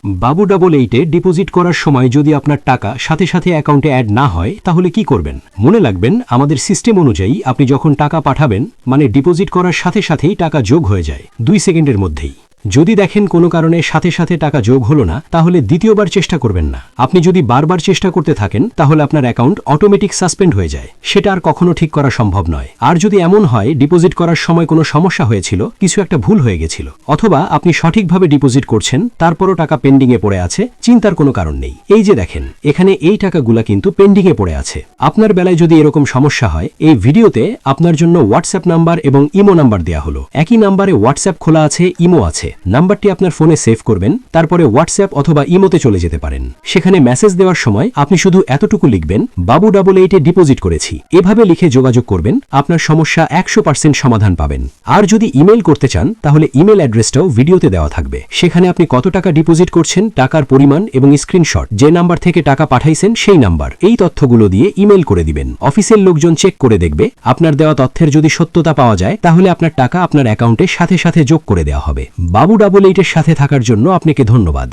বাবু double এইটে deposit করার সময় যদি আপনার টাকা সাথে সাথে অ্যাকাউন্টে অ্যাড না হয় তাহলে কি করবেন? মনে রাখবেন, আমাদের সিস্টেম অনুযায়ী আপনি যখন টাকা পাঠাবেন মানে ডিপোজিট করার সাথে সাথেই টাকা যোগ হয়ে যায় 2 সেকেন্ডের মধ্যেই। যদি দেখেন কোনো কারণে সাথে সাথে টাকা যোগ হলো না, তাহলে দ্বিতীয়বার চেষ্টা করবেন না। আপনি যদি বারবার চেষ্টা করতে থাকেন তাহলে আপনার অ্যাকাউন্ট অটোমেটিক সাসপেন্ড হয়ে যায়, সেটা আর কখনো ঠিক করা সম্ভব নয়। আর যদি এমন হয় ডিপোজিট করার সময় কোনো সমস্যা হয়েছিল, কিছু একটা ভুল হয়ে গেছিল, অথবা আপনি সঠিকভাবে ডিপোজিট করছেন তারপরও টাকা পেন্ডিংয়ে পড়ে আছে, চিন্তার কোনো কারণ নেই। এই যে দেখেন, এখানে এই টাকাগুলা কিন্তু পেন্ডিংয়ে পড়ে আছে। আপনার বেলায় যদি এরকম সমস্যা হয়, এই ভিডিওতে আপনার জন্য হোয়াটসঅ্যাপ নাম্বার এবং ইমো নাম্বার দেয়া হলো। একই নাম্বারে হোয়াটসঅ্যাপ খোলা আছে, ইমো আছে। নাম্বারটি আপনার ফোনে সেভ করবেন, তারপরে হোয়াটসঅ্যাপ অথবা ইমোতে চলে যেতে পারেন। সেখানে মেসেজ দেওয়ার সময় আপনি শুধু এতটুকু লিখবেন, বাবু ডাবল এইটে ডিপোজিট করেছি। এভাবে লিখে যোগাযোগ করবেন, আপনার সমস্যা 100% সমাধান পাবেন। আর যদি ইমেল করতে চান তাহলে ইমেল অ্যাড্রেসটাও ভিডিওতে দেওয়া থাকবে। সেখানে আপনি কত টাকা ডিপোজিট করছেন, টাকার পরিমাণ এবং স্ক্রিনশট, যে নাম্বার থেকে টাকা পাঠাইছেন সেই নাম্বার, এই তথ্যগুলো দিয়ে ইমেল করে দিবেন। অফিসের লোকজন চেক করে দেখবে। আপনার দেওয়া তথ্যের যদি সত্যতা পাওয়া যায় তাহলে আপনার টাকা আপনার অ্যাকাউন্টে সাথে সাথে যোগ করে দেওয়া হবে। বাবু ডাবল এইটের সাথে থাকার জন্য আপনাকে ধন্যবাদ।